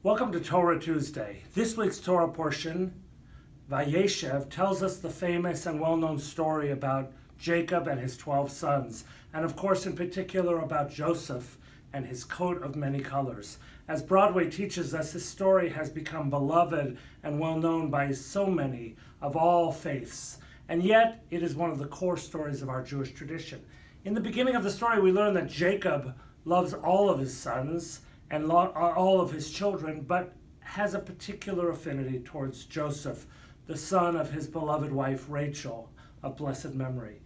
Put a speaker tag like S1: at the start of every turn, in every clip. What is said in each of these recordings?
S1: Welcome to Torah Tuesday. This week's Torah portion, Vayashev, tells us the famous and well-known story about Jacob and his 12 sons, and of course in particular about Joseph and his coat of many colors. As Broadway teaches us, this story has become beloved and well-known by so many of all faiths, and yet it is one of the core stories of our Jewish tradition. In the beginning of the story, we learn that Jacob loves all of his sons and all of his children, but has a particular affinity towards Joseph, the son of his beloved wife Rachel, of blessed memory.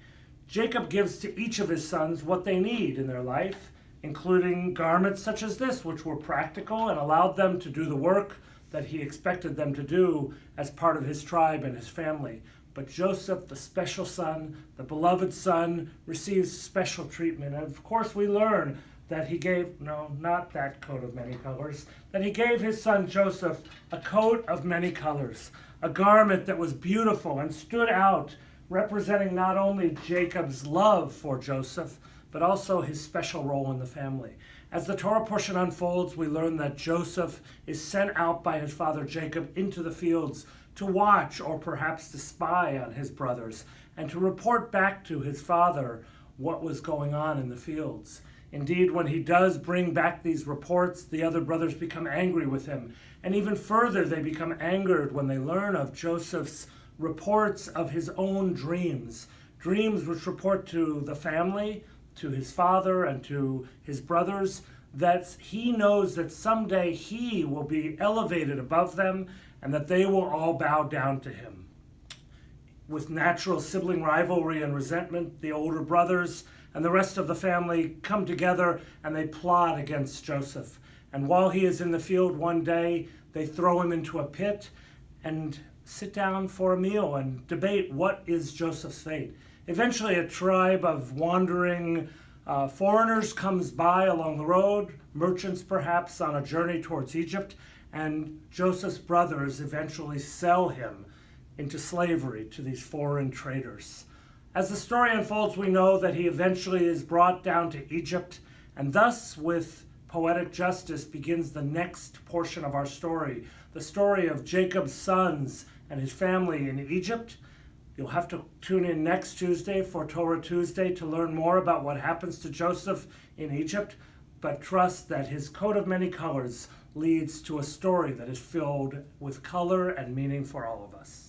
S1: Jacob gives to each of his sons what they need in their life, including garments such as this, which were practical and allowed them to do the work that he expected them to do as part of his tribe and his family. But Joseph, the special son, the beloved son, receives special treatment. And of course we learn that he gave, no, not that coat of many colors, that he gave his son Joseph a coat of many colors, a garment that was beautiful and stood out, representing not only Jacob's love for Joseph, but also his special role in the family. As the Torah portion unfolds, we learn that Joseph is sent out by his father Jacob into the fields to watch or perhaps to spy on his brothers and to report back to his father what was going on in the fields. Indeed, when he does bring back these reports, the other brothers become angry with him. And even further, they become angered when they learn of Joseph's reports of his own dreams which report to the family, to his father, and to his brothers, that he knows that someday he will be elevated above them and that they will all bow down to him. With natural sibling rivalry and resentment, the older brothers and the rest of the family come together and they plot against Joseph. And while he is in the field one day, they throw him into a pit and sit down for a meal and debate what is Joseph's fate. Eventually, a tribe of wandering foreigners comes by along the road, merchants perhaps on a journey towards Egypt, and Joseph's brothers eventually sell him into slavery to these foreign traders. As the story unfolds, we know that he eventually is brought down to Egypt, and thus, with poetic justice, begins the next portion of our story, the story of Jacob's sons and his family in Egypt. You'll have to tune in next Tuesday for Torah Tuesday to learn more about what happens to Joseph in Egypt, but trust that his coat of many colors leads to a story that is filled with color and meaning for all of us.